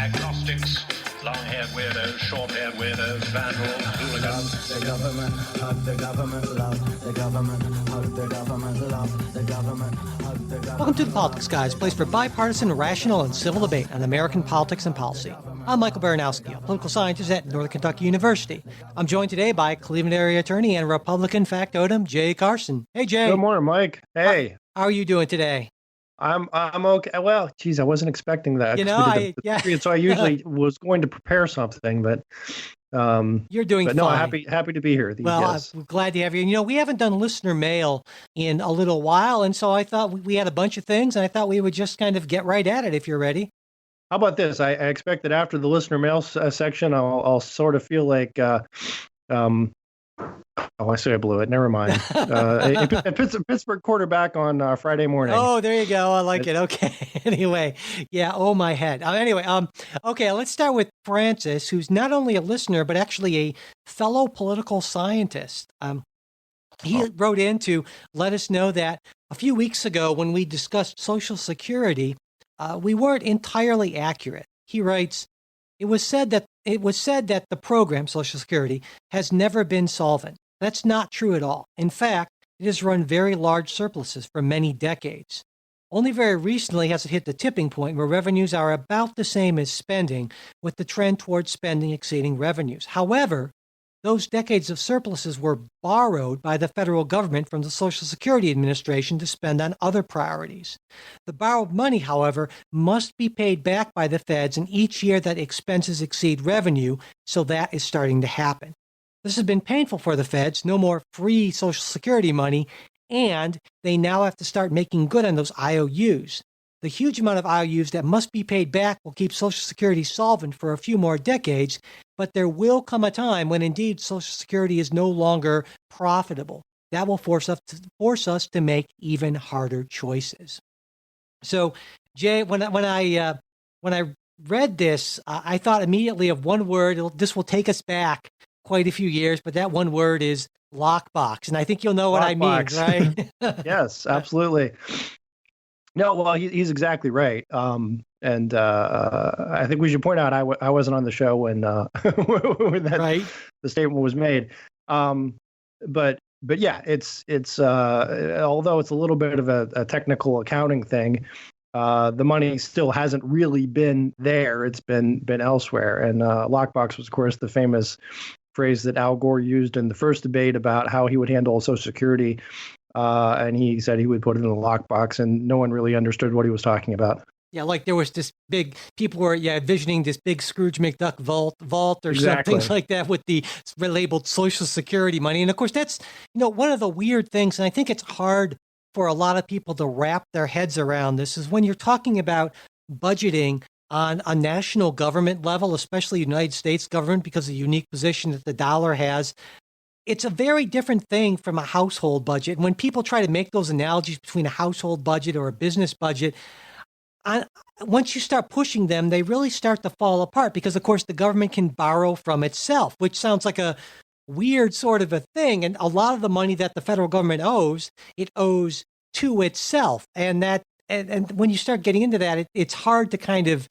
agnostics, long-haired weirdos, short-haired weirdos, vandals, hooligans. The government, hug the government, love the government, hug the government, love the government, hug the government. Welcome to The Politics Guys, place for bipartisan, rational, and civil debate on American politics and policy. I'm Michael Baranowski, a political scientist at Northern Kentucky University. I'm joined today by Cleveland area attorney and Republican factotum, Jay Carson. Hey, Jay. Good morning, Mike. Hey. How are you doing today? I'm okay. Well, geez, I wasn't expecting that. You know, so I usually was going to prepare something, but you're doing but fine. No, happy to be here. I'm glad to have you. You know, we haven't done listener mail in a little while, and so I thought we had a bunch of things, and I thought we would just kind of get right at it if you're ready. How about this? I expect that after the listener mail section, I'll sort of feel like I say I blew it. Never mind. A Pittsburgh quarterback on Friday morning. Oh, there you go. I like it. Okay. Anyway, yeah. Oh, my head. Okay. Let's start with Francis, who's not only a listener but actually a fellow political scientist. He wrote in to let us know that a few weeks ago, when we discussed Social Security, we weren't entirely accurate. He writes, It was said that the program, Social Security, has never been solvent. That's not true at all. In fact, it has run very large surpluses for many decades. Only very recently has it hit the tipping point where revenues are about the same as spending, with the trend towards spending exceeding revenues. However, those decades of surpluses were borrowed by the federal government from the Social Security Administration to spend on other priorities. The borrowed money, however, must be paid back by the feds in each year that expenses exceed revenue, so that is starting to happen. This has been painful for the feds. No more free Social Security money, and they now have to start making good on those IOUs. The huge amount of IOUs that must be paid back will keep Social Security solvent for a few more decades, but there will come a time when indeed Social Security is no longer profitable. That will force us to make even harder choices. So, Jay, when I read this, I thought immediately of one word. This will take us back quite a few years, but that one word is lockbox, and I think you'll know what I mean, right? Yes, absolutely. No, well, he's exactly right. And I think we should point out I wasn't on the show when the statement was made. But yeah, it's although it's a little bit of a technical accounting thing, the money still hasn't really been there. It's been elsewhere. And lockbox was, of course, the famous phrase that Al Gore used in the first debate about how he would handle Social Security. And he said he would put it in a lockbox, and no one really understood what he was talking about. Yeah, like there was this big, people were envisioning this big Scrooge McDuck vault or something like that with the labeled Social Security money. And of course, that's, one of the weird things, and I think it's hard for a lot of people to wrap their heads around this, is when you're talking about budgeting on a national government level, especially United States government, because of the unique position that the dollar has. It's a very different thing from a household budget. And when people try to make those analogies between a household budget or a business budget, once you start pushing them, they really start to fall apart because, of course, the government can borrow from itself, which sounds like a weird sort of a thing. And a lot of the money that the federal government owes, it owes to itself. And when you start getting into that, it's hard to kind of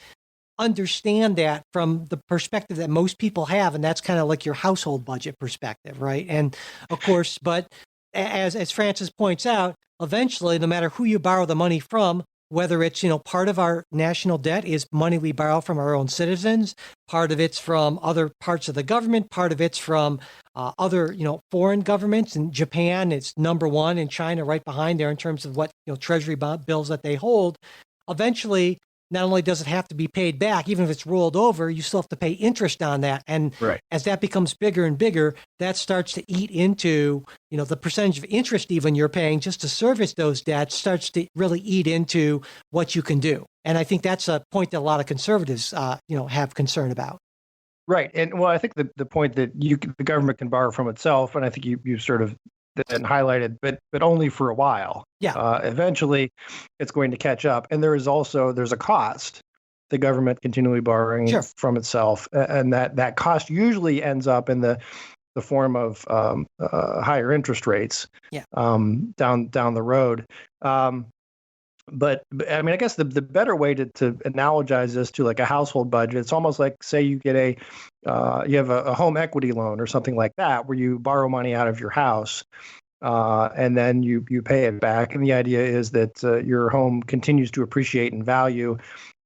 understand that from the perspective that most people have, and that's kind of like your household budget perspective, right? And of course, but as Francis points out, eventually, no matter who you borrow the money from, whether it's, part of our national debt is money we borrow from our own citizens, part of it's from other parts of the government, part of it's from other, foreign governments. In Japan, it's number one, and China right behind there in terms of what, treasury bills that they hold. Eventually, not only does it have to be paid back, even if it's rolled over, you still have to pay interest on that. And as that becomes bigger and bigger, that starts to eat into, the percentage of interest even you're paying just to service those debts starts to really eat into what you can do. And I think that's a point that a lot of conservatives, have concern about. Right. And well, I think the point that the government can borrow from itself, and I think you sort of and highlighted, but only for a while. Yeah. Eventually, it's going to catch up, and there's a cost. The government continually borrowing from itself, and that cost usually ends up in the form of higher interest rates. Yeah. Down the road. I mean, I guess the better way to analogize this to like a household budget, it's almost like, say you get you have a home equity loan or something like that, where you borrow money out of your house, and then you pay it back. And the idea is that your home continues to appreciate in value,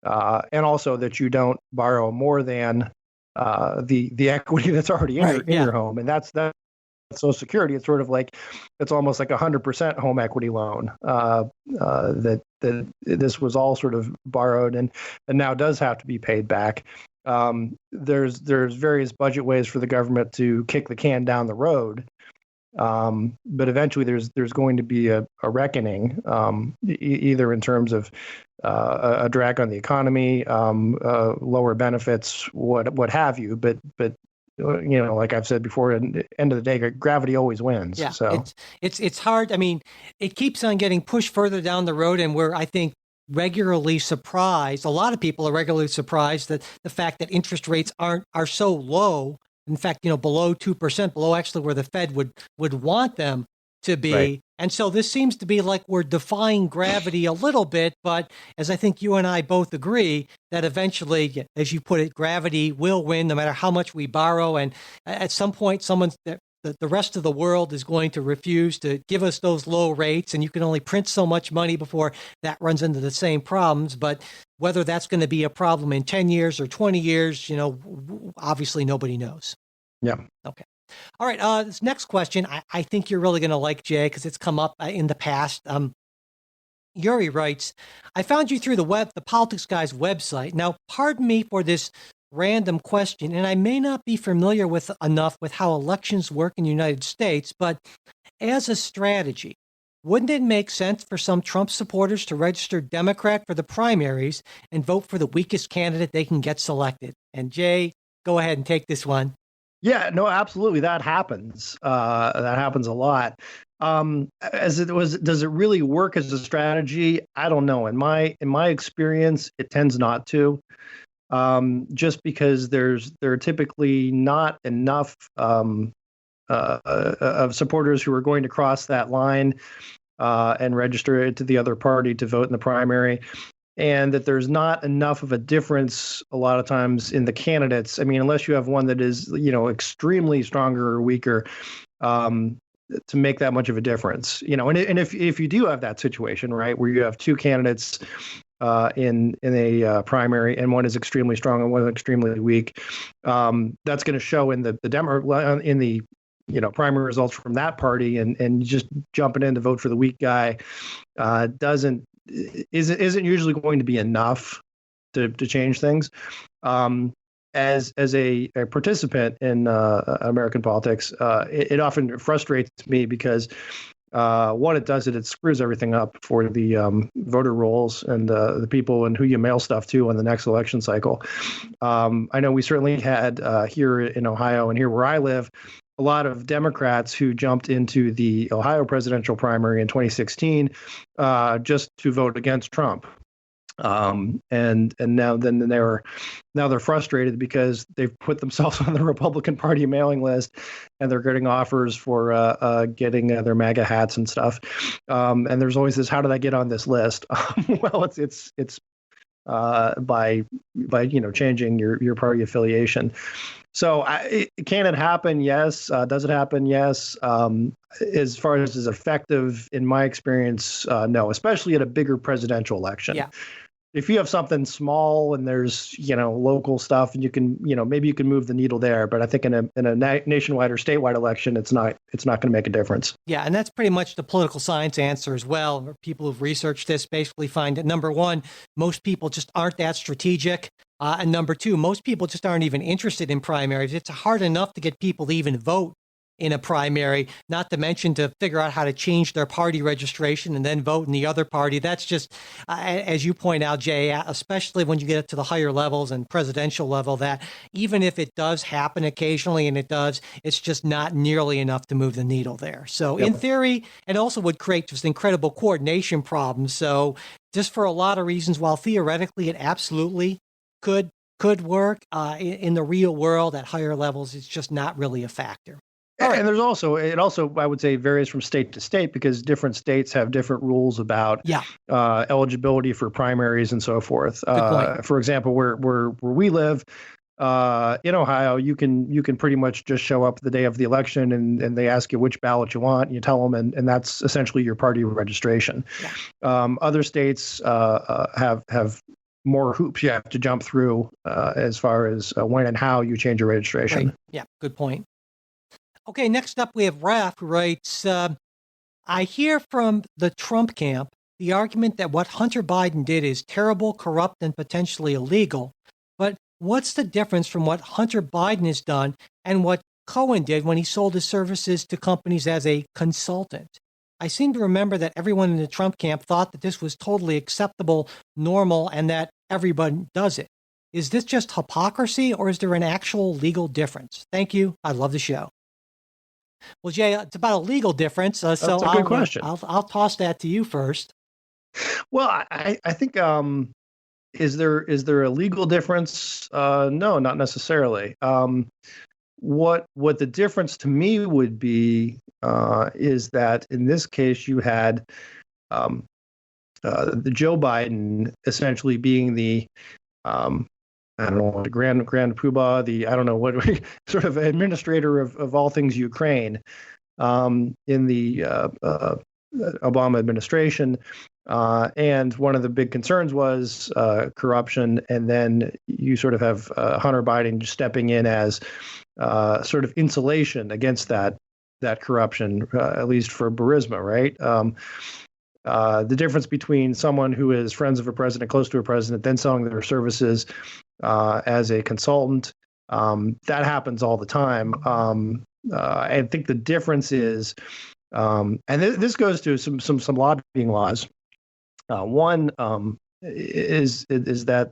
and also that you don't borrow more than the equity that's already in your home. And that's Social Security. It's sort of like, it's almost like 100% home equity loan, that this was all sort of borrowed and now does have to be paid back. There's various budget ways for the government to kick the can down the road. But eventually there's going to be a reckoning, either in terms of a drag on the economy, lower benefits, what have you. But like I've said before, at the end of the day, gravity always wins. Yeah, so it's hard. I mean, it keeps on getting pushed further down the road, and we're, I think, regularly surprised. A lot of people are regularly surprised that the fact that interest rates are so low. In fact, below 2%, below actually where the Fed would want them to be. Right. And so this seems to be like we're defying gravity a little bit, but as I think you and I both agree, that eventually, as you put it, gravity will win no matter how much we borrow. And at some point, the rest of the world is going to refuse to give us those low rates, and you can only print so much money before that runs into the same problems. But whether that's going to be a problem in 10 years or 20 years, obviously nobody knows. Yeah. Okay. All right. This next question, I think you're really going to like, Jay, because it's come up in the past. Yuri writes, I found you through the Politics Guy's website. Now, pardon me for this random question, and I may not be familiar enough with how elections work in the United States, but as a strategy, wouldn't it make sense for some Trump supporters to register Democrat for the primaries and vote for the weakest candidate they can get selected? And Jay, go ahead and take this one. Yeah, no, absolutely. That happens. That happens a lot. Does it really work as a strategy? I don't know. In my experience, it tends not to. Just because there are typically not enough of supporters who are going to cross that line and register it to the other party to vote in the primary, and that there's not enough of a difference a lot of times in the candidates. I mean, unless you have one that is, extremely stronger or weaker, to make that much of a difference. And if you do have that situation, right, where you have two candidates in a primary, and one is extremely strong and one is extremely weak, that's going to show in the primary results from that party, and just jumping in to vote for the weak guy isn't usually going to be enough to change things. As a participant in American politics, it often frustrates me because what it does, it screws everything up for the voter rolls and the people and who you mail stuff to on the next election cycle. I know we certainly had here in Ohio and here where I live, a lot of Democrats who jumped into the Ohio presidential primary in 2016 just to vote against Trump. And now they're frustrated because they've put themselves on the Republican Party mailing list, and they're getting offers for getting their MAGA hats and stuff. And there's always this: how did I get on this list? Well, it's by changing your party affiliation. So can it happen? Yes. Does it happen? Yes. As far as is effective, in my experience, no, especially at a bigger presidential election. Yeah. If you have something small and there's, local stuff, and you can, maybe you can move the needle there. But I think in a nationwide or statewide election, it's not going to make a difference. Yeah. And that's pretty much the political science answer as well. People who've researched this basically find that, number one, most people just aren't that strategic. And number two, most people just aren't even interested in primaries. It's hard enough to get people to even vote in a primary, not to mention to figure out how to change their party registration and then vote in the other party. That's just, as you point out, Jay, especially when you get to the higher levels and presidential level, that even if it does happen occasionally, and it does, it's just not nearly enough to move the needle there. So in theory, it also would create just incredible coordination problems. So just for a lot of reasons, while theoretically it absolutely could work, in the real world at higher levels, it's just not really a factor. And there's also, I would say, varies from state to state because different states have different rules about eligibility for primaries and so forth. For example, where we live, in Ohio, you can pretty much just show up the day of the election and they ask you which ballot you want. And you tell them, and that's essentially your party registration. Yeah. Other states have more hoops you have to jump through as far as when and how you change your registration. Right. Yeah, good point. Okay, next up we have Raph, who writes, I hear from the Trump camp the argument that what Hunter Biden did is terrible, corrupt, and potentially illegal. But what's the difference from what Hunter Biden has done and what Cohen did when he sold his services to companies as a consultant? I seem to remember that everyone in the Trump camp thought that this was totally acceptable, normal, and that everyone does it. Is this just hypocrisy, or is there an actual legal difference? Thank you. I love the show. Well, Jay, it's about a legal difference. That's a good question. I'll toss that to you first. Well, I think is there a legal difference? No, not necessarily. What the difference to me would be is that in this case you had the Joe Biden essentially being the I don't know, the grand poobah, I don't know what sort of administrator of all things Ukraine in the Obama administration. And one of the big concerns was corruption. And then you sort of have Hunter Biden just stepping in as sort of insulation against that corruption, at least for Burisma, right? The difference between someone who is friends of a president, close to a president, then selling their services as a consultant, that happens all the time. I think the difference is, and this goes to some lobbying laws. One is that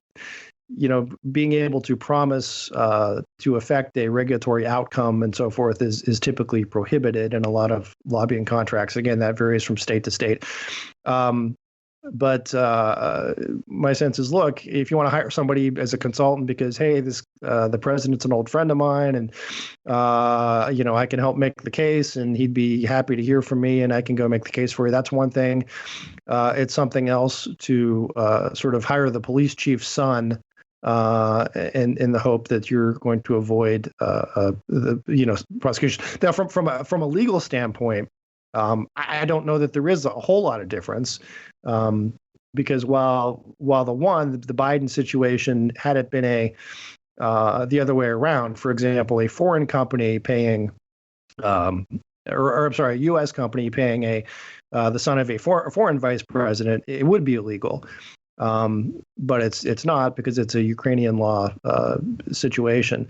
being able to promise to affect a regulatory outcome and so forth is typically prohibited in a lot of lobbying contracts. Again, that varies from state to state. But my sense is, look, if you want to hire somebody as a consultant because, hey, the president's an old friend of mine, and I can help make the case, and he'd be happy to hear from me, and I can go make the case for you. That's one thing. It's something else to sort of hire the police chief's son in the hope that you're going to avoid the prosecution. Now, from a legal standpoint, I don't know that there is a whole lot of difference, because while the Biden situation, had it been the other way around, for example, a foreign company paying, a U.S. company paying the son of a foreign vice president, it would be illegal. But it's not, because it's a Ukrainian law situation.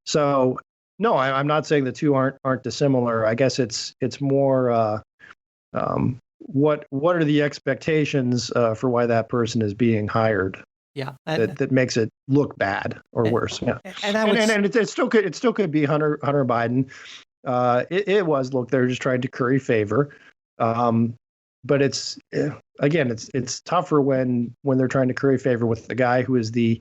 So no, I'm not saying the two aren't dissimilar. I guess it's more what are the expectations for why that person is being hired? Yeah, that makes it look bad or worse. Yeah, and it still could be Hunter Biden. It was, look, they're just trying to curry favor. But it's tougher when they're trying to curry favor with the guy who is the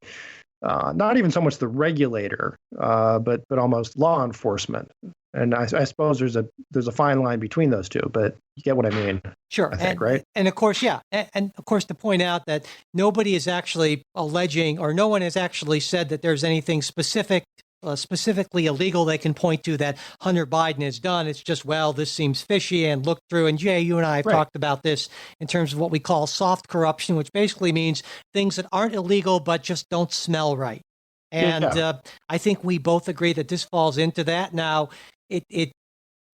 not even so much the regulator, but almost law enforcement. And I suppose there's a fine line between those two, but you get what I mean. Sure, I think, right? And of course, yeah, and of course, to point out that nobody is actually alleging, or no one has actually said that there's anything specifically illegal they can point to that Hunter Biden has done. It's just, well, this seems fishy, and look through. And Jay, you and I have talked about this in terms of what we call soft corruption, which basically means things that aren't illegal but just don't smell right. And I think we both agree that this falls into that. Now, it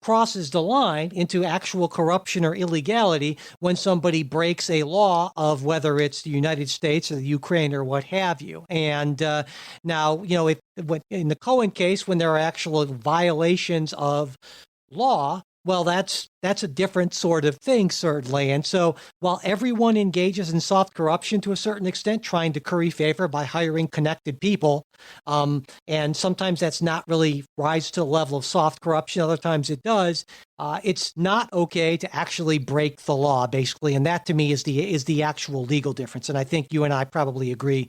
crosses the line into actual corruption or illegality when somebody breaks a law of whether it's the United States or the Ukraine or what have you. And now, if in the Cohen case, when there are actual violations of law, well, that's a different sort of thing, certainly. And so while everyone engages in soft corruption to a certain extent, trying to curry favor by hiring connected people, and sometimes that's not really rise to the level of soft corruption, other times it does, it's not okay to actually break the law, basically. And that, to me, is the actual legal difference. And I think you and I probably agree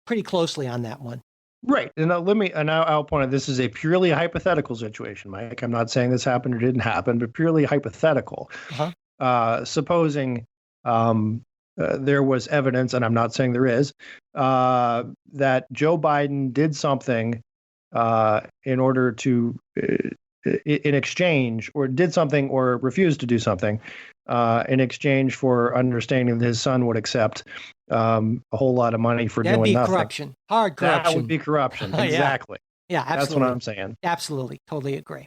pretty closely on that one. Right. And I'll point out this is a purely hypothetical situation, Mike. I'm not saying this happened or didn't happen, but purely hypothetical. Supposing there was evidence, and I'm not saying there is, that Joe Biden did something in order to, in exchange, or did something or refused to do something in exchange for understanding that his son would accept a whole lot of money for doing nothing. That'd be corruption, hard corruption. That would be corruption, exactly. Yeah, absolutely. That's what I'm saying. Absolutely, totally agree.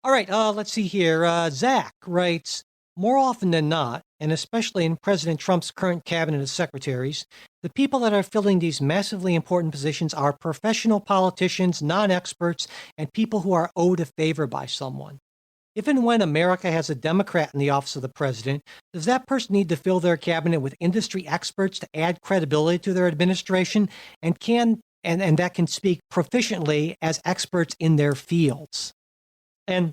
All right, let's see here. Zach writes, more often than not, and especially in President Trump's current cabinet of secretaries, the people that are filling these massively important positions are professional politicians, non-experts, and people who are owed a favor by someone. If and when America has a Democrat in the office of the president, does that person need to fill their cabinet with industry experts to add credibility to their administration and that can speak proficiently as experts in their fields? And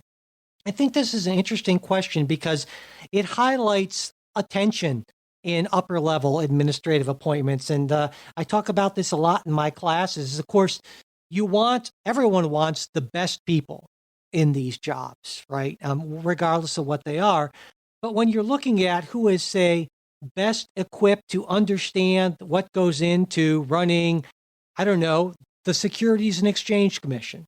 I think this is an interesting question because it highlights attention in upper level administrative appointments. And I talk about this a lot in my classes. Of course, everyone wants the best people in these jobs, right? Regardless of what they are. But when you're looking at who is, say, best equipped to understand what goes into running, I don't know, the Securities and Exchange Commission.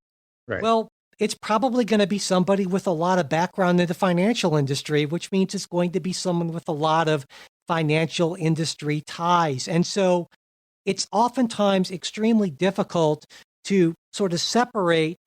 Right. Well, it's probably going to be somebody with a lot of background in the financial industry, which means it's going to be someone with a lot of financial industry ties. And so it's oftentimes extremely difficult to sort of separate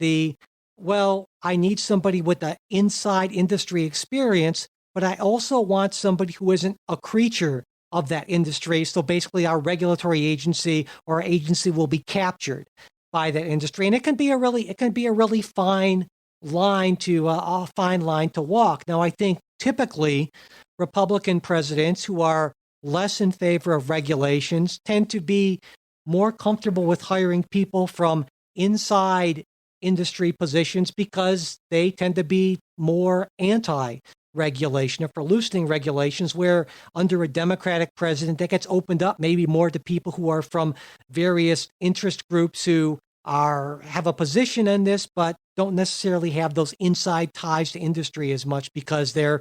I need somebody with the inside industry experience, but I also want somebody who isn't a creature of that industry. So basically our regulatory agency or our agency will be captured by that industry. And it can be a really fine line to walk. Now, I think typically Republican presidents who are less in favor of regulations tend to be more comfortable with hiring people from inside industry positions because they tend to be more anti-regulation or for loosening regulations, where under a Democratic president that gets opened up maybe more to people who are from various interest groups who have a position in this but don't necessarily have those inside ties to industry as much because they're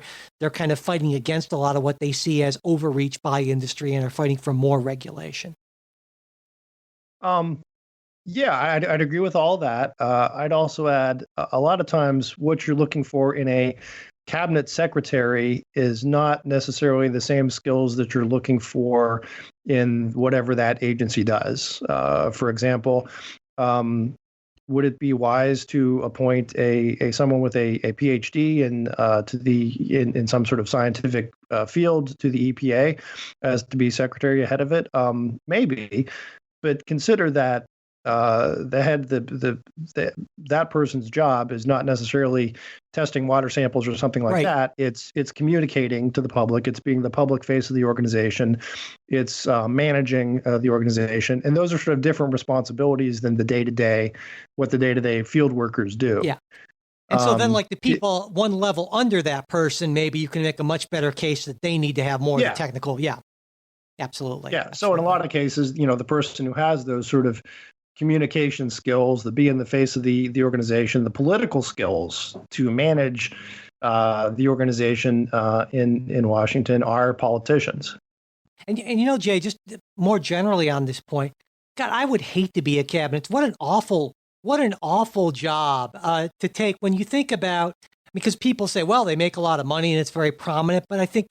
kind of fighting against a lot of what they see as overreach by industry and are fighting for more regulation. Yeah, I'd agree with all that. I'd also add a lot of times what you're looking for in a cabinet secretary is not necessarily the same skills that you're looking for in whatever that agency does. For example, would it be wise to appoint someone with a PhD in some sort of scientific field to the EPA as to be secretary ahead of it? Maybe, but consider that that person's job is not necessarily testing water samples or something like that. It's communicating to the public. It's being the public face of the organization. It's managing the organization, and those are sort of different responsibilities than what the day-to-day field workers do. Yeah. And so then, like the people one level under that person, maybe you can make a much better case that they need to have more of the technical. Yeah, absolutely. Yeah. So in a lot of cases, the person who has those sort of communication skills, the be in the face of the organization, the political skills to manage the organization in Washington are politicians. And Jay, just more generally on this point, God, I would hate to be a cabinet. What an awful job to take when you think about, because people say, well, they make a lot of money and it's very prominent. But I think,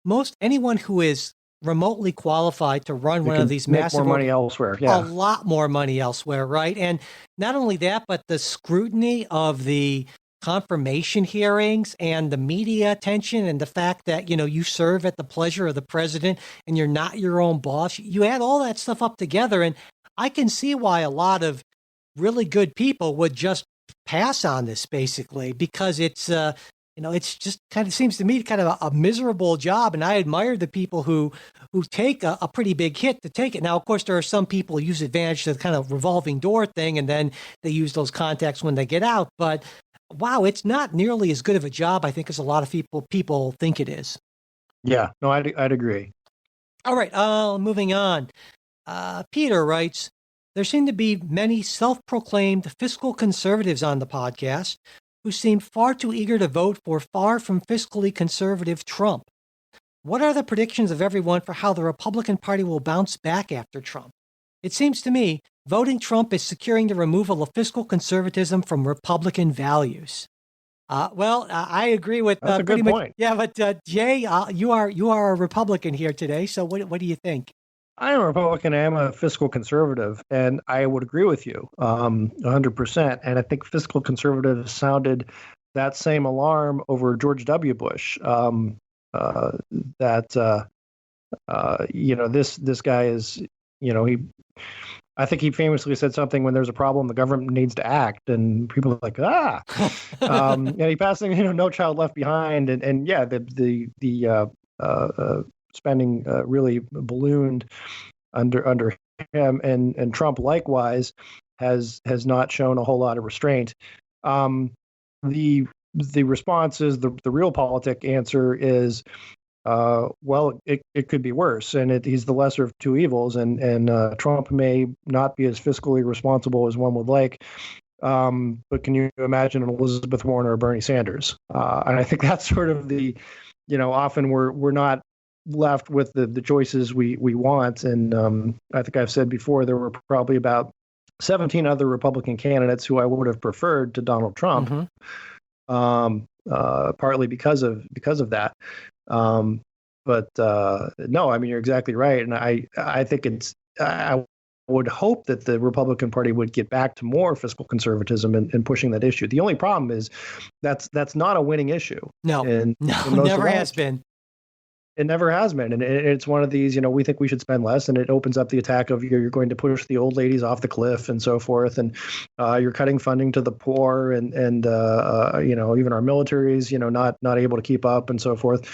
most anyone who is remotely qualified to run one of these massive, more money elsewhere. Yeah. A lot more money elsewhere, right? And not only that, but the scrutiny of the confirmation hearings and the media attention and the fact that, you serve at the pleasure of the president and you're not your own boss. You add all that stuff up together, and I can see why a lot of really good people would just pass on this basically because it's it's just kind of seems to me kind of a miserable job. And I admire the people who take a pretty big hit to take it. Now, of course, there are some people who use advantage to the kind of revolving door thing, and then they use those contacts when they get out. But wow, it's not nearly as good of a job, I think, as a lot of people think it is. Yeah, no, I'd agree. All right, moving on. Peter writes, there seem to be many self-proclaimed fiscal conservatives on the podcast who seem far too eager to vote for far from fiscally conservative Trump. What are the predictions of everyone for how the Republican Party will bounce back after Trump? It seems to me voting Trump is securing the removal of fiscal conservatism from Republican values. I agree with that's a pretty good much. point. Yeah, but Jay, you are a Republican here today. So what do you think? I am a Republican. I am a fiscal conservative, and I would agree with you 100%. And I think fiscal conservatives sounded that same alarm over George W. Bush. This guy is, I think he famously said something when there's a problem, the government needs to act, and people are like, and he passed things, No Child Left Behind, and yeah, the spending really ballooned under him, and Trump likewise has not shown a whole lot of restraint. The response is the realpolitik answer is, it could be worse, and he's the lesser of two evils, and Trump may not be as fiscally responsible as one would like. But can you imagine an Elizabeth Warren or Bernie Sanders? And I think that's sort of the, often we're not left with the choices we want. And I think I've said before, there were probably about 17 other Republican candidates who I would have preferred to Donald Trump, partly because of that. But no, I mean, you're exactly right. And I think I would hope that the Republican Party would get back to more fiscal conservatism and pushing that issue. The only problem is that's not a winning issue. No, it never has been. It never has been. And it's one of these, we think we should spend less, and it opens up the attack of you're going to push the old ladies off the cliff and so forth. And you're cutting funding to the poor and even our military is, not able to keep up and so forth.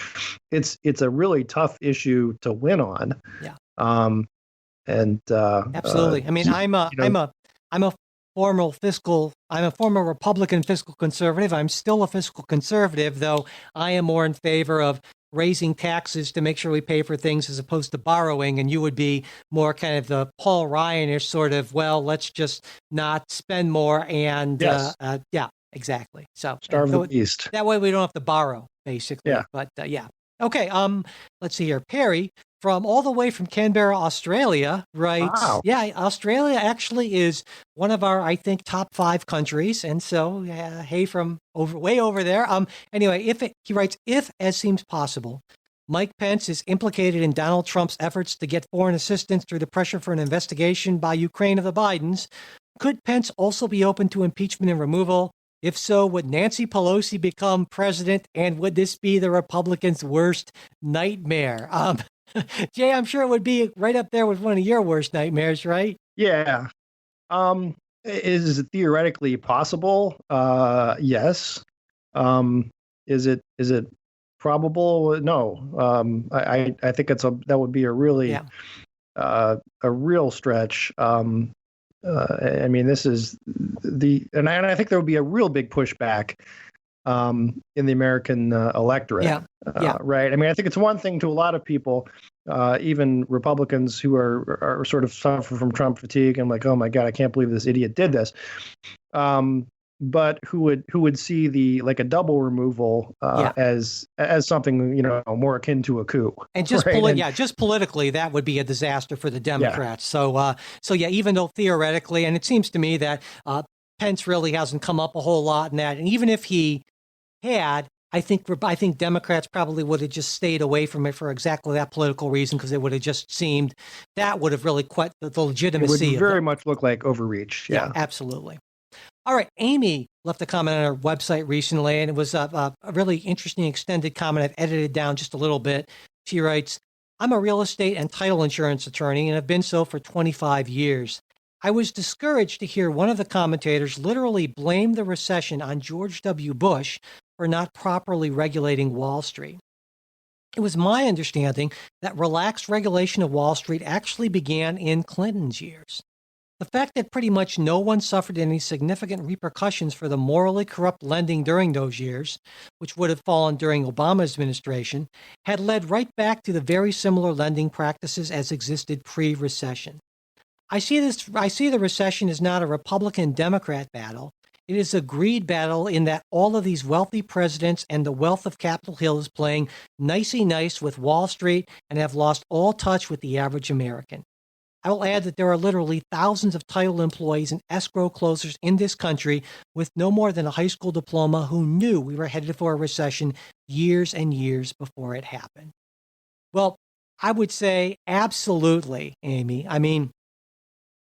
It's a really tough issue to win on. Yeah. Absolutely. I mean, I'm a former Republican fiscal conservative. I'm still a fiscal conservative, though I am more in favor of raising taxes to make sure we pay for things as opposed to borrowing. And you would be more kind of the Paul Ryan-ish sort of, let's just not spend more. And yes. Yeah, exactly. So starve the beast. That way we don't have to borrow, basically. Yeah. But yeah. Okay. Let's see here. Perry, all the way from Canberra, Australia, writes, wow. Yeah, Australia actually is one of our, I think, top 5 countries. And so, hey, from way over there. Anyway, he writes, if, as seems possible, Mike Pence is implicated in Donald Trump's efforts to get foreign assistance through the pressure for an investigation by Ukraine of the Bidens, could Pence also be open to impeachment and removal? If so, would Nancy Pelosi become president? And would this be the Republicans' worst nightmare? Jay, I'm sure it would be right up there with one of your worst nightmares, right? Yeah. Is it theoretically possible? Yes. Is it probable? No. I think that would be a really a real stretch. I mean, this is and I think there would be a real big pushback in the American electorate. Yeah. Right. I mean, I think it's one thing to a lot of people, even Republicans who are sort of suffer from Trump fatigue and like, oh my God, I can't believe this idiot did this. But who would see a double removal as something more akin to a coup. And just just politically, that would be a disaster for the Democrats. Yeah. So even though theoretically, and it seems to me that Pence really hasn't come up a whole lot in that, and even if he had, I think Democrats probably would have just stayed away from it for exactly that political reason, because it would have just seemed that would have really quite the legitimacy. It would very much look like overreach. Yeah, absolutely. All right, Amy left a comment on our website recently, and it was a really interesting extended comment. I've edited down just a little bit. She writes, I'm a real estate and title insurance attorney and have been so for 25 years. I was discouraged to hear one of the commentators literally blame the recession on George W. Bush for not properly regulating Wall Street. It was my understanding that relaxed regulation of Wall Street actually began in Clinton's years. The fact that pretty much no one suffered any significant repercussions for the morally corrupt lending during those years, which would have fallen during Obama's administration, had led right back to the very similar lending practices as existed pre-recession. I see the recession as not a Republican-Democrat battle. It is a greed battle in that all of these wealthy presidents and the wealth of Capitol Hill is playing nicey nice with Wall Street and have lost all touch with the average American. I will add that there are literally thousands of title employees and escrow closers in this country with no more than a high school diploma who knew we were headed for a recession years and years before it happened. Well, I would say absolutely, Amy. I mean,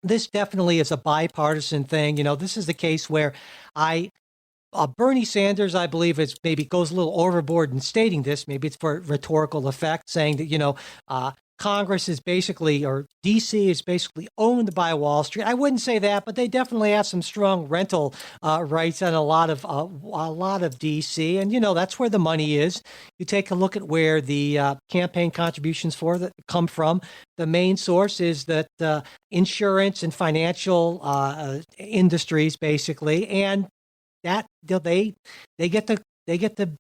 this definitely is a bipartisan thing. This is the case where Bernie Sanders, I believe, maybe goes a little overboard in stating this. Maybe it's for rhetorical effect, saying that, Congress is basically, or DC is basically owned by Wall Street. I wouldn't say that, but they definitely have some strong rental rights on a lot of DC, and that's where the money is. You take a look at where the campaign contributions that come from. The main source is that insurance and financial industries, basically, and that they get to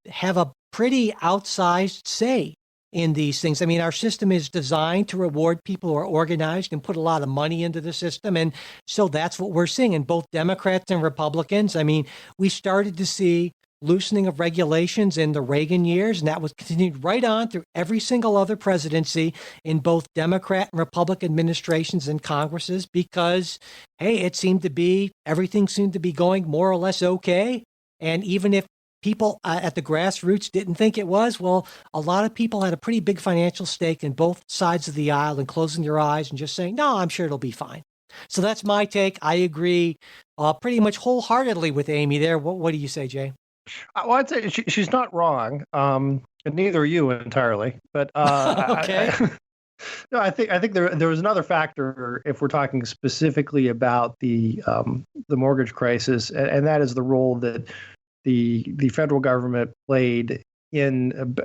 have a pretty outsized say in these things. I mean, our system is designed to reward people who are organized and put a lot of money into the system. And so that's what we're seeing in both Democrats and Republicans. I mean, we started to see loosening of regulations in the Reagan years, and that was continued right on through every single other presidency in both Democrat and Republican administrations and Congresses because, hey, everything seemed to be going more or less okay. And even if people at the grassroots didn't think it was, well, a lot of people had a pretty big financial stake in both sides of the aisle and closing their eyes and just saying, no, I'm sure it'll be fine. So that's my take. I agree pretty much wholeheartedly with Amy there. What do you say, Jay? Well, I'd say she's not wrong, and neither are you entirely. But okay. I think there was another factor if we're talking specifically about the mortgage crisis, and that is the role that the federal government played in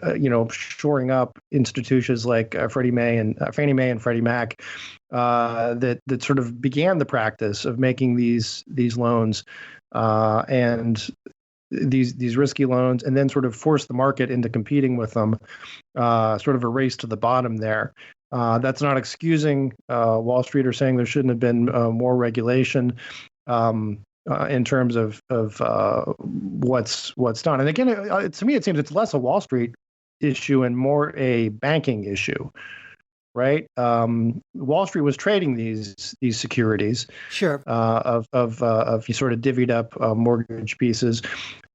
shoring up institutions like Fannie Mae and Freddie Mac that sort of began the practice of making these loans and these risky loans, and then sort of forced the market into competing with them, sort of a race to the bottom there. That's not excusing Wall Street or saying there shouldn't have been more regulation. In terms of what's done. And again, to me, it seems it's less a Wall Street issue and more a banking issue, right? Wall Street was trading these securities, sure, of you sort of divvied up mortgage pieces,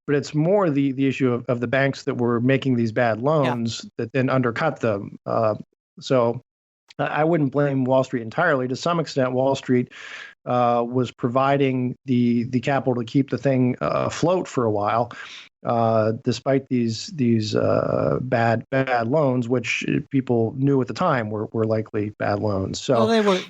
but it's more the issue of the banks that were making these bad loans that then undercut them. So I wouldn't blame Wall Street entirely. To some extent, Wall Street was providing the capital to keep the thing afloat for a while, despite these bad loans, which people knew at the time were likely bad loans. So well,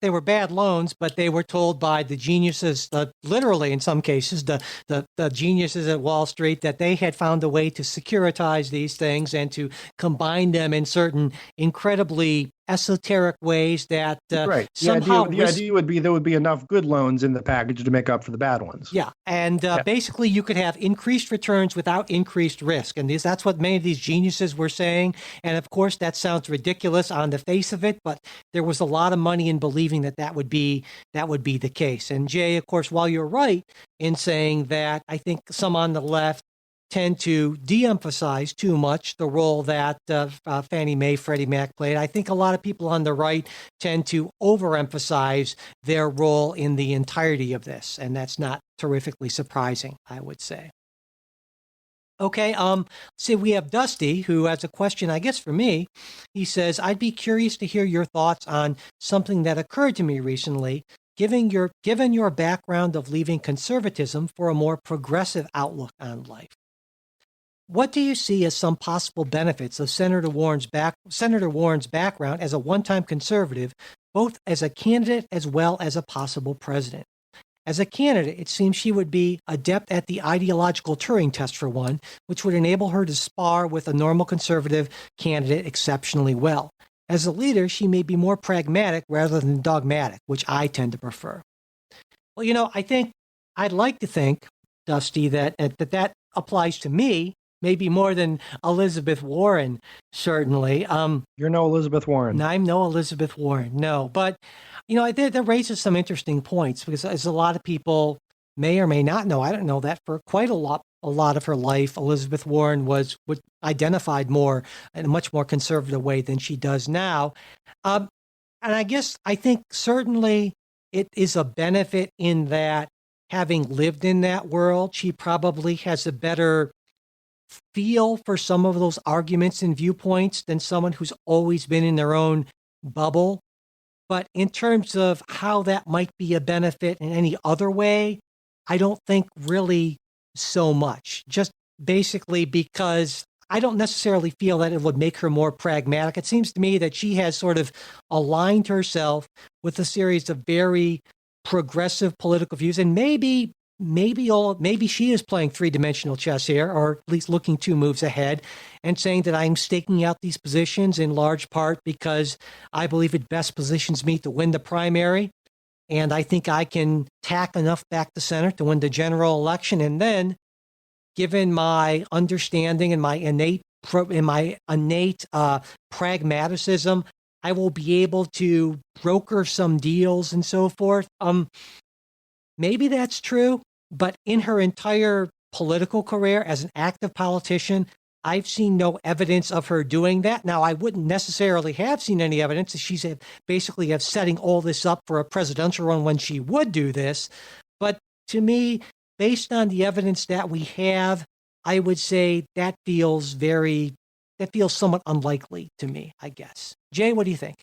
they were bad loans, but they were told by the geniuses, literally in some cases, the geniuses at Wall Street, that they had found a way to securitize these things and to combine them in certain incredibly esoteric ways that right. somehow the idea would be there would be enough good loans in the package to make up for the bad ones. Yeah, and basically you could have increased returns without increased risk, and that's what many of these geniuses were saying. And of course, that sounds ridiculous on the face of it, but there was a lot of money in believing that would be the case. And Jay, of course, while you're right in saying that, I think some on the left tend to de-emphasize too much the role that Fannie Mae, Freddie Mac played. I think a lot of people on the right tend to overemphasize their role in the entirety of this, and that's not terrifically surprising, I would say. Okay, see, we have Dusty, who has a question, I guess, for me. He says, I'd be curious to hear your thoughts on something that occurred to me recently. Given your background of leaving conservatism for a more progressive outlook on life, what do you see as some possible benefits of Senator Warren's background as a one-time conservative, both as a candidate as well as a possible president? As a candidate, it seems she would be adept at the ideological Turing test, for one, which would enable her to spar with a normal conservative candidate exceptionally well. As a leader, she may be more pragmatic rather than dogmatic, which I tend to prefer. Well, I'd like to think, Dusty, that applies to me maybe more than Elizabeth Warren, certainly. You're no Elizabeth Warren. I'm no Elizabeth Warren, no. But, that raises some interesting points because as a lot of people may or may not know, I don't know that for quite a lot of her life, Elizabeth Warren was identified more in a much more conservative way than she does now. And I think certainly it is a benefit in that having lived in that world, she probably has a better feel for some of those arguments and viewpoints than someone who's always been in their own bubble. But in terms of how that might be a benefit in any other way, I don't think really so much. Just basically because I don't necessarily feel that it would make her more pragmatic. It seems to me that she has sort of aligned herself with a series of very progressive political views, and maybe she is playing three-dimensional chess here, or at least looking 2 moves ahead and saying that I'm staking out these positions in large part because I believe it best positions me to win the primary. And I think I can tack enough back to center to win the general election. And then, given my understanding and my innate pragmaticism, I will be able to broker some deals and so forth. Maybe that's true, but in her entire political career as an active politician, I've seen no evidence of her doing that. Now, I wouldn't necessarily have seen any evidence that she's basically of setting all this up for a presidential run when she would do this. But to me, based on the evidence that we have, I would say that feels somewhat unlikely to me, I guess. Jay, what do you think?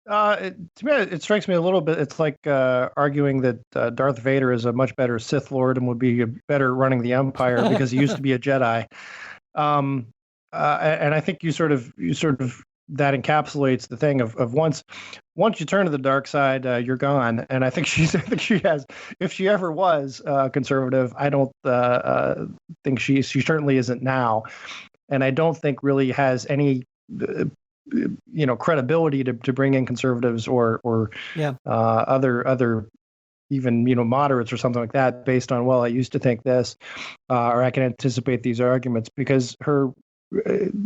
To me, it strikes me a little bit. It's like arguing that Darth Vader is a much better Sith Lord and would be better running the Empire because he used to be a Jedi. And I think you sort of that encapsulates the thing of once you turn to the dark side, you're gone. And I think she has, if she ever was conservative, I don't think she certainly isn't now, and I don't think really has any credibility to bring in conservatives or other even moderates or something like that based on, well, I used to think this or I can anticipate these arguments, because her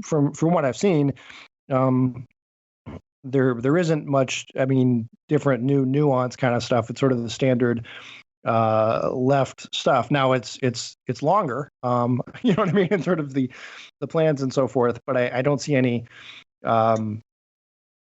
from what I've seen, there isn't much, different new nuance kind of stuff. It's sort of the standard left stuff. Now it's longer, you know what I mean, and sort of the plans and so forth, but I don't see any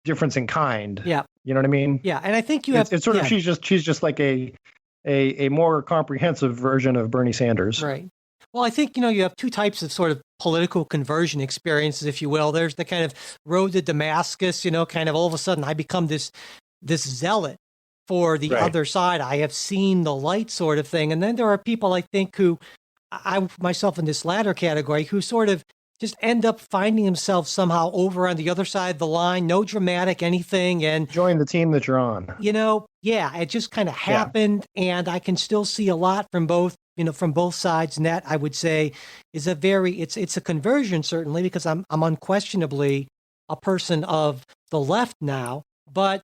difference in kind. Yeah. You know what I mean? Yeah. And I think it's sort of, she's just like a more comprehensive version of Bernie Sanders. Right. Well, I think, you have 2 types of sort of political conversion experiences, if you will. There's the kind of road to Damascus, kind of all of a sudden I become this zealot for the other side. I have seen the light sort of thing. And then there are people, I think, who I myself in this latter category, who sort of just end up finding themselves somehow over on the other side of the line, no dramatic anything. And join the team that you're on. It just kind of happened. Yeah. And I can still see a lot from both sides. And that, I would say, is it's a conversion, certainly, because I'm unquestionably a person of the left now. But,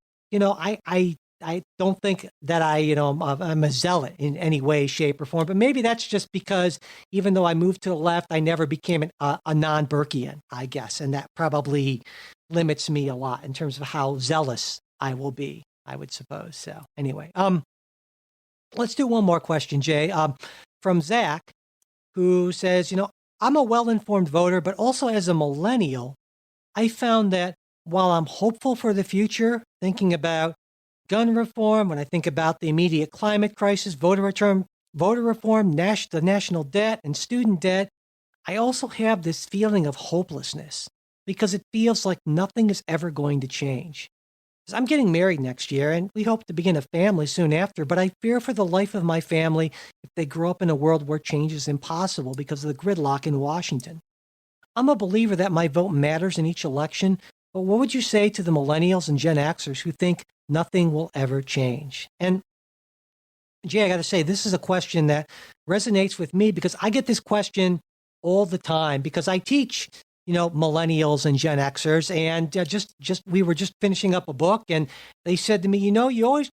I don't think that I'm a zealot in any way, shape, or form. But maybe that's just because even though I moved to the left, I never became a non-Burkean, I guess. And that probably limits me a lot in terms of how zealous I will be, I would suppose. So anyway, let's do one more question, Jay, from Zach, who says, I'm a well-informed voter, but also as a millennial, I found that while I'm hopeful for the future, thinking about gun reform, when I think about the immediate climate crisis, voter reform, the national debt and student debt, I also have this feeling of hopelessness because it feels like nothing is ever going to change. I'm getting married next year and we hope to begin a family soon after, but I fear for the life of my family if they grow up in a world where change is impossible because of the gridlock in Washington. I'm a believer that my vote matters in each election, but what would you say to the millennials and Gen Xers who think nothing will ever change? And Jay, I got to say, this is a question that resonates with me because I get this question all the time because I teach millennials and Gen Xers, and we were just finishing up a book, and they said to me, you always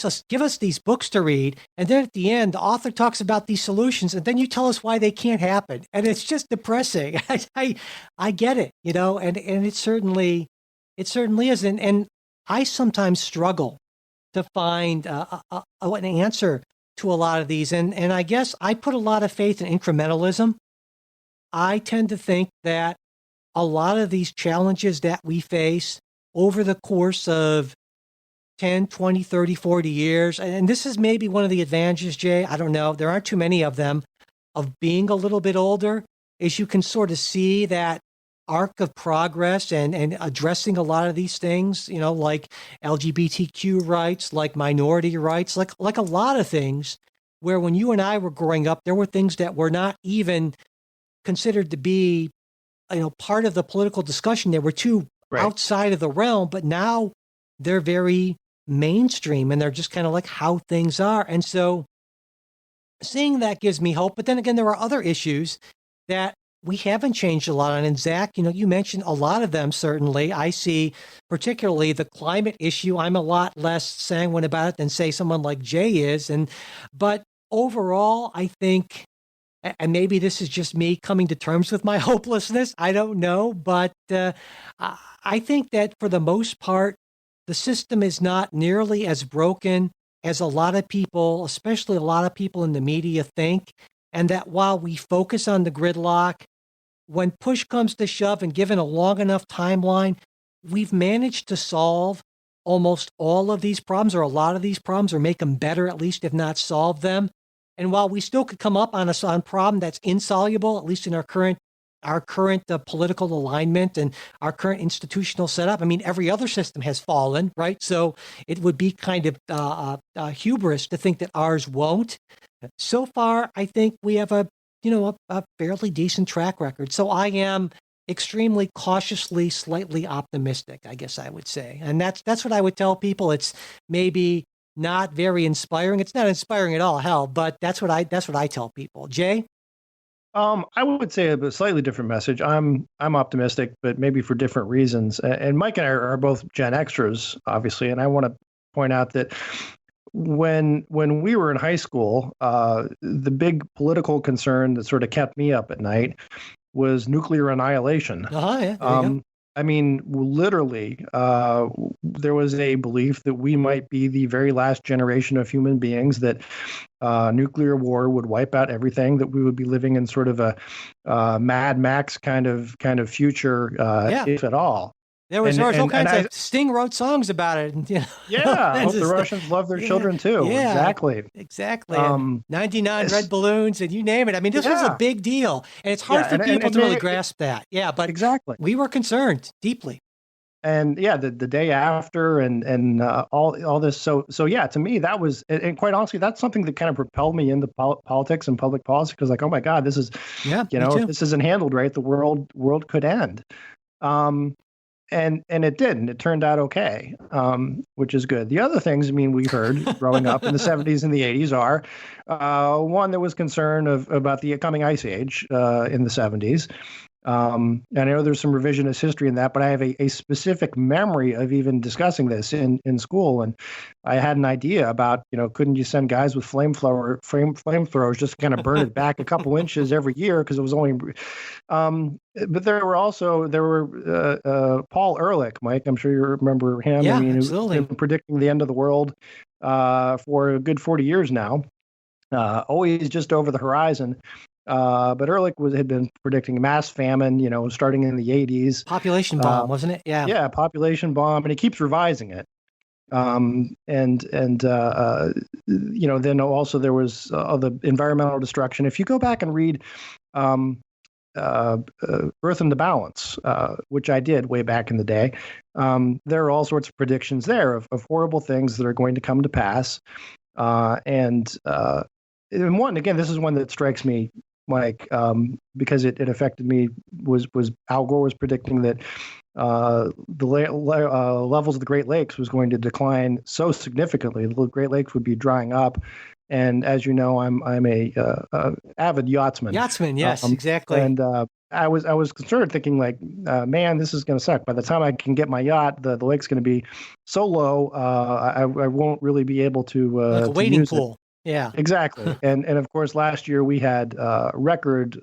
just give us these books to read, and then at the end, the author talks about these solutions, and then you tell us why they can't happen, and it's just depressing. I get it, and it certainly is, and I sometimes struggle to find an answer to a lot of these, and I guess I put a lot of faith in incrementalism. I tend to think that a lot of these challenges that we face over the course of 10, 20, 30, 40 years, and this is maybe one of the advantages, Jay, I don't know, there aren't too many of them, of being a little bit older, is you can sort of see that arc of progress and addressing a lot of these things, like LGBTQ rights, like minority rights, like a lot of things where when you and I were growing up, there were things that were not even considered to be, part of the political discussion. They were too outside of the realm, but now they're very mainstream and they're just kind of like how things are. And so seeing that gives me hope. But then again, there are other issues that we haven't changed a lot on. And Zach, you mentioned a lot of them, certainly. I see particularly the climate issue. I'm a lot less sanguine about it than, say, someone like Jay is. But overall, I think, and maybe this is just me coming to terms with my hopelessness, I don't know, but I think that for the most part, the system is not nearly as broken as a lot of people, especially a lot of people in the media, think, and that while we focus on the gridlock, when push comes to shove and given a long enough timeline, we've managed to solve almost all of these problems, or a lot of these problems, or make them better, at least, if not solve them. And while we still could come up on a problem that's insoluble, at least in our current political alignment and our current institutional setup, I mean, every other system has fallen, right? So it would be kind of hubris to think that ours won't. So far, I think we have a fairly decent track record. So I am extremely cautiously, slightly optimistic, I guess I would say. And that's what I would tell people. It's maybe not very inspiring. It's not inspiring at all, hell, but that's what I tell people. Jay? I would say a slightly different message. I'm optimistic, but maybe for different reasons. And Mike and I are both Gen Xers, obviously, and I want to point out that when we were in high school, the big political concern that sort of kept me up at night was nuclear annihilation. Yeah, I mean, literally, there was a belief that we might be the very last generation of human beings, that nuclear war would wipe out everything, that we would be living in sort of a Mad Max kind of future, if at all. There was all kinds of Sting wrote songs about it. And, I hope the Russians love their children too. Yeah, exactly. 99 red balloons and you name it. I mean, this was a big deal, and it's hard for people to really grasp that. Yeah, but exactly, we were concerned deeply. And the day after, and all this. So yeah, to me that was, and quite honestly, that's something that kind of propelled me into politics and public policy, because like, oh my God, this is if this isn't handled right, the world could end. And it didn't. It turned out okay, which is good. The other things, I mean, we heard growing up in the 70s and the 80s are, one, there was concern about the coming ice age in the 70s. And I know there's some revisionist history in that, but I have a specific memory of even discussing this in school. And I had an idea about, couldn't you send guys with flamethrowers just to kind of burn it back a couple inches every year, because it was only. But there were Paul Ehrlich, Mike. I'm sure you remember him. Yeah, I mean, absolutely. Who's been predicting the end of the world for a good 40 years now. Always just over the horizon. But Ehrlich had been predicting mass famine, starting in the 80s. Population bomb, wasn't it? Yeah. Yeah, population bomb, and he keeps revising it. Then also there was the environmental destruction. If you go back and read Earth in the Balance, which I did way back in the day, there are all sorts of predictions there of horrible things that are going to come to pass. And one, again, this is one that strikes me, Mike, because it affected me, was Al Gore was predicting that the levels of the Great Lakes was going to decline so significantly. The Great Lakes would be drying up. And as you know, I'm a avid yachtsman. Yachtsman, yes, exactly. And I was concerned, thinking like, man, this is going to suck. By the time I can get my yacht, the lake's going to be so low, I won't really be able to like a to wading use pool. it. Yeah, Exactly. And of course, last year we had record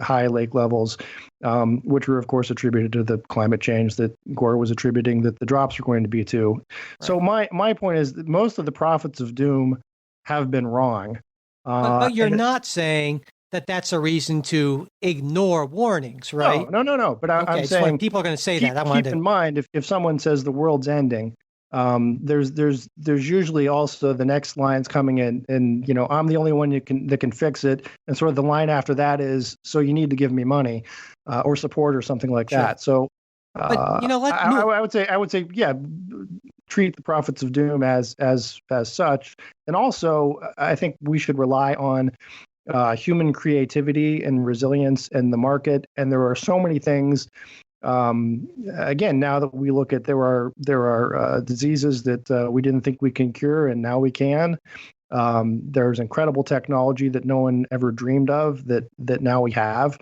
high lake levels, which were of course attributed to the climate change that Gore was attributing that the drops are going to be to. Right. So my point is that most of the prophets of doom have been wrong. But you're not saying that that's a reason to ignore warnings, right? No. But okay, I'm saying people are going to say keep, that. Keep in mind, if someone says the world's ending, there's usually also the next lines coming in, and I'm the only one that can fix it, and sort of the line after that is, so you need to give me money or support or something like that. So, but I would say, yeah, treat the prophets of doom as such, and also I think we should rely on human creativity and resilience in the market, and there are so many things. Again, now that we look at, there are diseases that we didn't think we can cure, and now we can. There's incredible technology that no one ever dreamed of that now we have.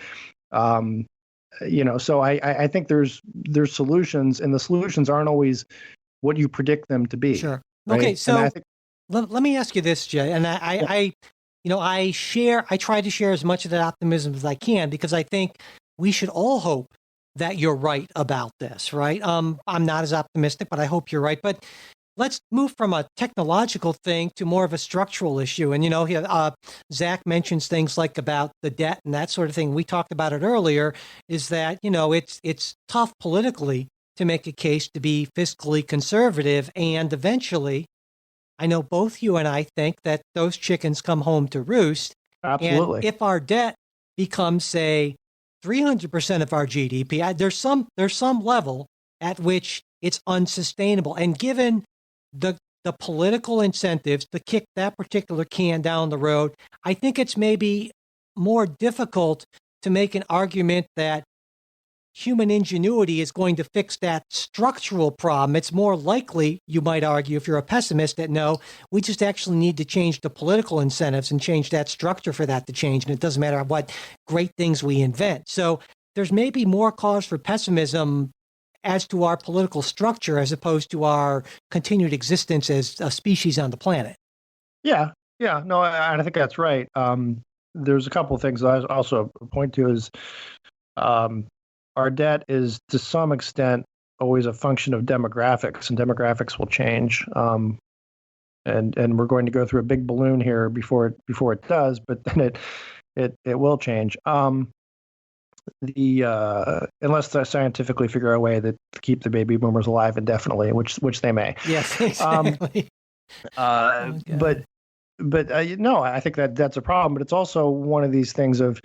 So I think there's solutions, and the solutions aren't always what you predict them to be. Sure. Right? Okay. So let me ask you this, Jay, and I try to share as much of that optimism as I can, because I think we should all hope that you're right about this, right? I'm not as optimistic, but I hope you're right. But let's move from a technological thing to more of a structural issue. And, Zach mentions things like about the debt and that sort of thing. We talked about it earlier, is that, it's tough politically to make a case to be fiscally conservative. And eventually, I know both you and I think that those chickens come home to roost. Absolutely. And if our debt becomes, say, 300% of our GDP, there's some level at which it's unsustainable. And given the political incentives to kick that particular can down the road, I think it's maybe more difficult to make an argument that human ingenuity is going to fix that structural problem. It's more likely, you might argue, if you're a pessimist, that no, we just actually need to change the political incentives and change that structure for that to change. And it doesn't matter what great things we invent. So there's maybe more cause for pessimism as to our political structure as opposed to our continued existence as a species on the planet. Yeah. No, I think that's right. There's a couple of things that I also point to is, our debt is to some extent always a function of demographics, and demographics will change. And we're going to go through a big balloon here before it does, but then it will change. Unless they scientifically figure out a way to keep the baby boomers alive indefinitely, which they may. Yes, exactly. But no, I think that's a problem. But it's also one of these things of,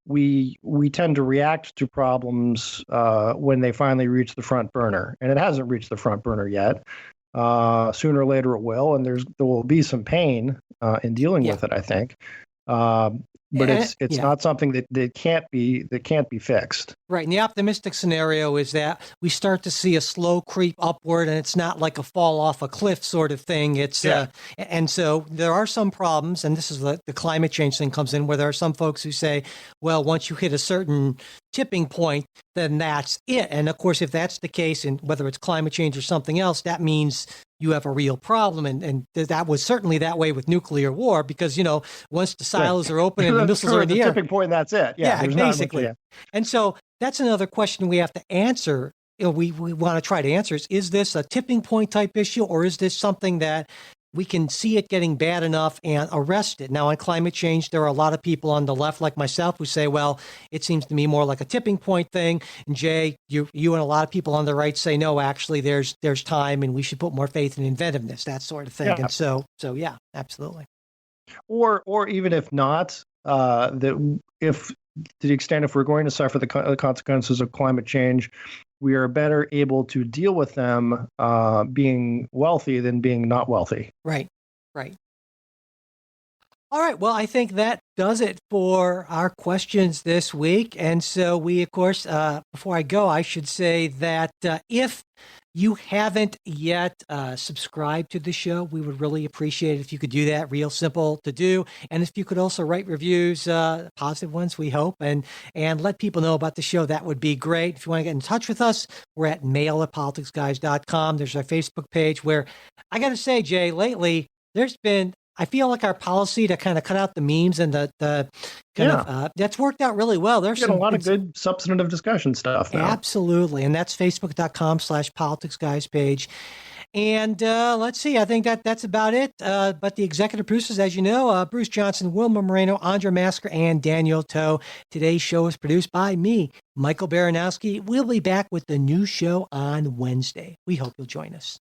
we tend to react to problems when they finally reach the front burner, and it hasn't reached the front burner yet. Sooner or later it will, and there will be some pain in dealing with it, I think. But it's not something that can't be fixed. Right. And the optimistic scenario is that we start to see a slow creep upward, and it's not like a fall off a cliff sort of thing. It's and so there are some problems, and this is the climate change thing comes in, where there are some folks who say, well, once you hit a certain tipping point, then that's it. And of course, if that's the case, and whether it's climate change or something else, that means you have a real problem. And that was certainly that way with nuclear war, because, once the silos are open and the missiles are in the air. Tipping point, that's it. Yeah, basically. And so that's another question we have to answer. We want to try to answer is this a tipping point type issue, or is this something that we can see it getting bad enough and arrest it? Now, on climate change, there are a lot of people on the left, like myself, who say, well, it seems to me more like a tipping point thing. And Jay, you and a lot of people on the right say, no, actually, there's time, and we should put more faith in inventiveness, that sort of thing. Yeah. And so yeah, absolutely. Or even if not, that if to the extent if we're going to suffer the consequences of climate change, we are better able to deal with them being wealthy than being not wealthy. Right. All right. Well, I think that does it for our questions this week. And so we, of course, before I go, I should say that if you haven't yet subscribed to the show, we would really appreciate it if you could do that. Real simple to do. And if you could also write reviews, positive ones, we hope, and let people know about the show, that would be great. If you want to get in touch with us, we're at mail@politicsguys.com. There's our Facebook page where I got to say, Jay, lately, I feel like our policy to kind of cut out the memes and the kind of that's worked out really well. There's a lot of good substantive discussion stuff now. Absolutely. And that's facebook.com/politicsguys page. And let's see, I think that's about it. But the executive producers, as you know, Bruce Johnson, Wilma Moreno, Andra Masker, and Daniel Toe. Today's show is produced by me, Michael Baranowski. We'll be back with the new show on Wednesday. We hope you'll join us.